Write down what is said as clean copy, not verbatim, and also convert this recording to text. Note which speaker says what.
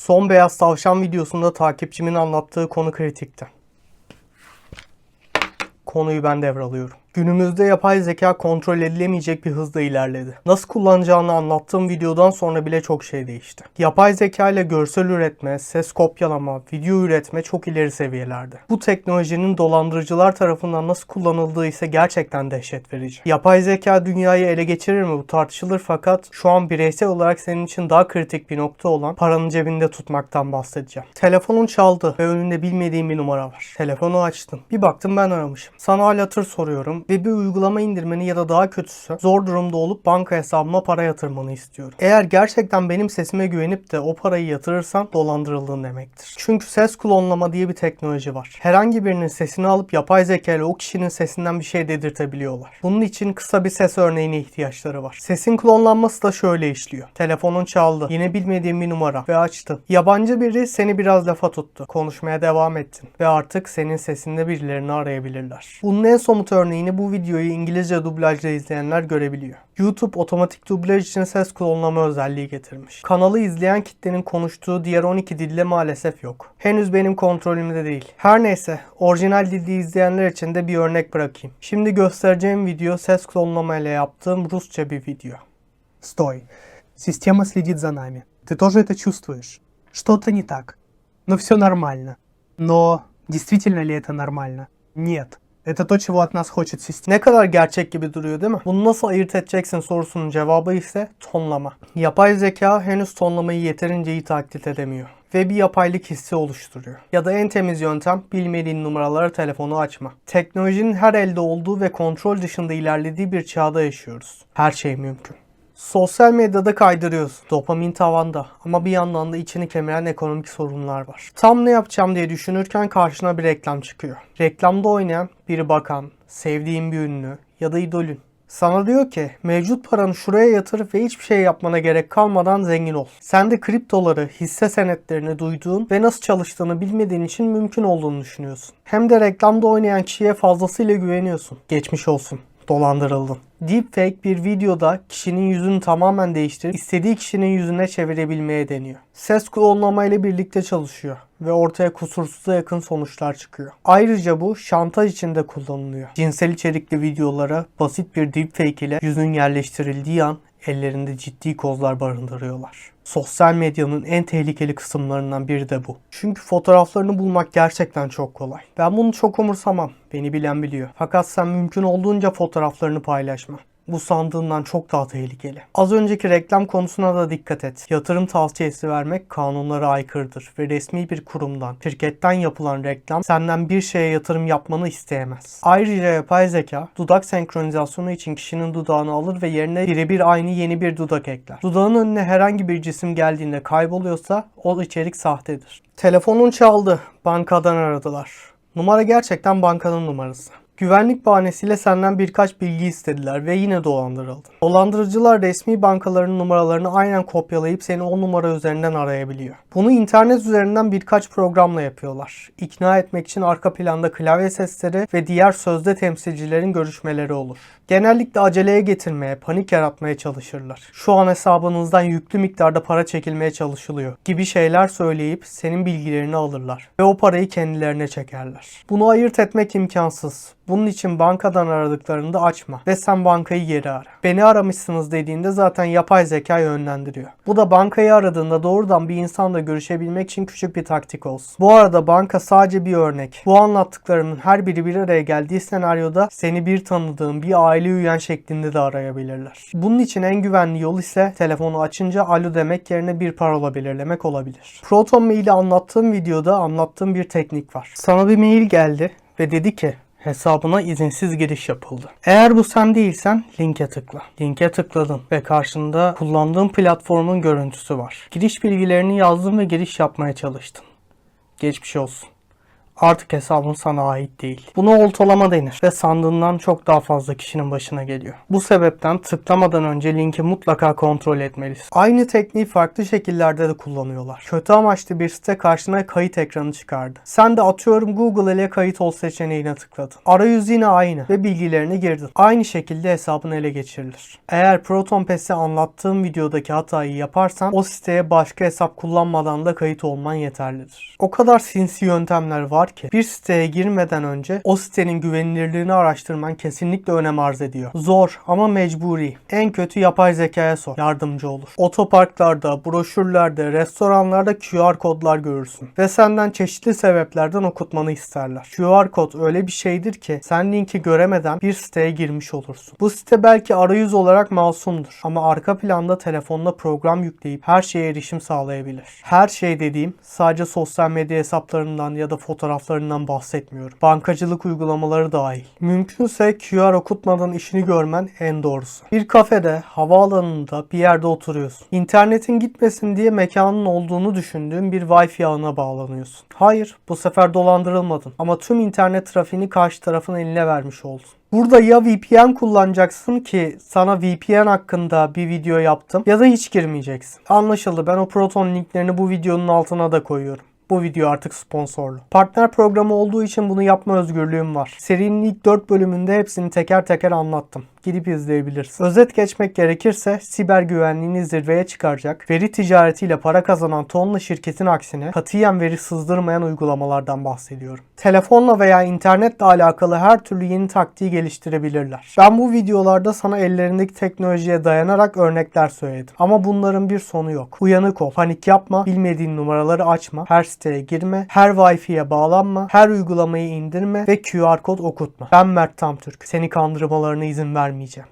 Speaker 1: Son Beyaz Tavşan videosunda takipçimin anlattığı konu kritikti. Konuyu ben devralıyorum. Günümüzde yapay zeka kontrol edilemeyecek bir hızla ilerledi. Nasıl kullanacağını anlattığım videodan sonra bile çok şey değişti. Yapay zeka ile görsel üretme, ses kopyalama, video üretme çok ileri seviyelerde. Bu teknolojinin dolandırıcılar tarafından nasıl kullanıldığı ise gerçekten dehşet verici. Yapay zeka dünyayı ele geçirir mi bu tartışılır, fakat şu an bireysel olarak senin için daha kritik bir nokta olan paranın cebinde tutmaktan bahsedeceğim. Telefonun çaldı ve önünde bilmediğin bir numara var. Telefonu açtın. Bir baktım ben aramışım. Sana hal hatır soruyorum ve bir uygulama indirmeni ya da daha kötüsü zor durumda olup banka hesabıma para yatırmanı istiyorum. Eğer gerçekten benim sesime güvenip de o parayı yatırırsan dolandırıldığın demektir. Çünkü ses klonlama diye bir teknoloji var. Herhangi birinin sesini alıp yapay zeka ile o kişinin sesinden bir şey dedirtebiliyorlar. Bunun için kısa bir ses örneğine ihtiyaçları var. Sesin klonlanması da şöyle işliyor. Telefonun çaldı. Yine bilmediğin bir numara ve açtın. Yabancı biri seni biraz lafa tuttu. Konuşmaya devam ettin ve artık senin sesinde birilerini arayabilirler. Bunun en somut örneğini bu videoyu İngilizce dublajla izleyenler görebiliyor. YouTube otomatik dublaj için ses klonlama özelliği getirmiş. Kanalı izleyen kitlenin konuştuğu diğer 12 dilde maalesef yok. Henüz benim kontrolümde değil. Her neyse, orijinal dilde izleyenler için de bir örnek bırakayım. Şimdi göstereceğim video ses klonlama ile yaptığım Rusça bir video.
Speaker 2: Стой. Система следит за нами. Ты тоже это чувствуешь? Что-то не так. Но все нормально. Но действительно ли это нормально? Нет. Это то, чего от нас хочет система.
Speaker 1: Ne kadar gerçek gibi duruyor değil mi? Bunu nasıl ayırt edeceksin sorusunun cevabı ise tonlama. Yapay zeka henüz tonlamayı yeterince iyi taklit edemiyor ve bir yapaylık hissi oluşturuyor. Ya da en temiz yöntem bilmediğin numaralara telefonu açma. Teknolojinin her elde olduğu ve kontrol dışında ilerlediği bir çağda yaşıyoruz. Her şey mümkün. Sosyal medyada kaydırıyorsun. Dopamin tavanda ama bir yandan da içini kemiren ekonomik sorunlar var. Tam ne yapacağım diye düşünürken karşına bir reklam çıkıyor. Reklamda oynayan biri bakan, sevdiğin bir ünlü ya da idolün. Sana diyor ki mevcut paranı şuraya yatır ve hiçbir şey yapmana gerek kalmadan zengin ol. Sen de kriptoları, hisse senetlerini duyduğun ve nasıl çalıştığını bilmediğin için mümkün olduğunu düşünüyorsun. Hem de reklamda oynayan kişiye fazlasıyla güveniyorsun. Geçmiş olsun. Dolandırıldın. Deepfake bir videoda kişinin yüzünü tamamen değiştirip istediği kişinin yüzüne çevirebilmeye deniyor. Ses klonlama ile birlikte çalışıyor ve ortaya kusursuza yakın sonuçlar çıkıyor. Ayrıca bu şantaj için de kullanılıyor. Cinsel içerikli videolara basit bir deepfake ile yüzün yerleştirildiği an ellerinde ciddi kozlar barındırıyorlar. Sosyal medyanın en tehlikeli kısımlarından biri de bu. Çünkü fotoğraflarını bulmak gerçekten çok kolay. Ben bunu çok umursamam. Beni bilen biliyor. Fakat sen mümkün olduğunca fotoğraflarını paylaşma. Bu sandığından çok daha tehlikeli. Az önceki reklam konusuna da dikkat et. Yatırım tavsiyesi vermek kanunlara aykırıdır ve resmi bir kurumdan, şirketten yapılan reklam senden bir şeye yatırım yapmanı isteyemez. Ayrıca yapay zeka, dudak senkronizasyonu için kişinin dudağını alır ve yerine birebir aynı yeni bir dudak ekler. Dudağın önüne herhangi bir cisim geldiğinde kayboluyorsa o içerik sahtedir. Telefonun çaldı. Bankadan aradılar. Numara gerçekten bankanın numarası. Güvenlik bahanesiyle senden birkaç bilgi istediler ve yine dolandırıldın. Dolandırıcılar resmi bankaların numaralarını aynen kopyalayıp seni o numara üzerinden arayabiliyor. Bunu internet üzerinden birkaç programla yapıyorlar. İkna etmek için arka planda klavye sesleri ve diğer sözde temsilcilerin görüşmeleri olur. Genellikle aceleye getirmeye, panik yaratmaya çalışırlar. Şu an hesabınızdan yüklü miktarda para çekilmeye çalışılıyor gibi şeyler söyleyip senin bilgilerini alırlar ve o parayı kendilerine çekerler. Bunu ayırt etmek imkansız. Bunun için bankadan aradıklarında açma ve sen bankayı geri ara. Beni aramışsınız dediğinde zaten yapay zeka yönlendiriyor. Bu da bankayı aradığında doğrudan bir insanla görüşebilmek için küçük bir taktik olsun. Bu arada banka sadece bir örnek. Bu anlattıklarımın her biri bir araya geldiği senaryoda seni bir tanıdığın, bir aile üyen şeklinde de arayabilirler. Bunun için en güvenli yol ise telefonu açınca alo demek yerine bir parola belirlemek olabilir. Proton Mail'i anlattığım videoda anlattığım bir teknik var. Sana bir mail geldi ve dedi ki hesabına izinsiz giriş yapıldı. Eğer bu sen değilsen linke tıkla. Linke tıkladın ve karşında kullandığın platformun görüntüsü var. Giriş bilgilerini yazdın ve giriş yapmaya çalıştın. Geçmiş olsun. Artık hesabın sana ait değil. Buna oltalama denir ve sandığından çok daha fazla kişinin başına geliyor. Bu sebepten tıklamadan önce linki mutlaka kontrol etmelisin. Aynı tekniği farklı şekillerde de kullanıyorlar. Kötü amaçlı bir site karşına kayıt ekranı çıkardı. Sen de atıyorum Google ile kayıt ol seçeneğine tıkladın. Arayüzü yine aynı ve bilgilerini girdin. Aynı şekilde hesabın ele geçirilir. Eğer ProtonPass'i anlattığım videodaki hatayı yaparsan o siteye başka hesap kullanmadan da kayıt olman yeterlidir. O kadar sinsi yöntemler var ki bir siteye girmeden önce o sitenin güvenilirliğini araştırman kesinlikle önem arz ediyor. Zor ama mecburi. En kötü yapay zekaya sor. Yardımcı olur. Otoparklarda, broşürlerde, restoranlarda QR kodlar görürsün. Ve senden çeşitli sebeplerden okutmanı isterler. QR kod öyle bir şeydir ki sen linki göremeden bir siteye girmiş olursun. Bu site belki arayüz olarak masumdur ama arka planda telefonla program yükleyip her şeye erişim sağlayabilir. Her şey dediğim sadece sosyal medya hesaplarından ya da fotoğraflarından bahsetmiyorum. Bankacılık uygulamaları dahil. Mümkünse QR okutmadan işini görmen en doğrusu. Bir kafede, havaalanında bir yerde oturuyorsun. İnternetin gitmesin diye mekanın olduğunu düşündüğün bir Wi-Fi ağına bağlanıyorsun. Hayır, bu sefer dolandırılmadın ama tüm internet trafiğini karşı tarafın eline vermiş oldun. Burada ya VPN kullanacaksın ki sana VPN hakkında bir video yaptım ya da hiç girmeyeceksin. Anlaşıldı, ben o Proton linklerini bu videonun altına da koyuyorum. Bu video artık sponsorlu. Partner programı olduğu için bunu yapma özgürlüğüm var. Serinin ilk 4 bölümünde hepsini teker teker anlattım. Gidip izleyebilirsin. Özet geçmek gerekirse siber güvenliğini zirveye çıkaracak, veri ticaretiyle para kazanan tonla şirketin aksine katiyen veri sızdırmayan uygulamalardan bahsediyorum. Telefonla veya internetle alakalı her türlü yeni taktiği geliştirebilirler. Ben bu videolarda sana ellerindeki teknolojiye dayanarak örnekler söyledim. Ama bunların bir sonu yok. Uyanık ol, panik yapma, bilmediğin numaraları açma, her siteye girme, her Wi-Fi'ye bağlanma, her uygulamayı indirme ve QR kod okutma. Ben Mert Tamtürk. Seni kandırmalarına izin vermeyeceğim.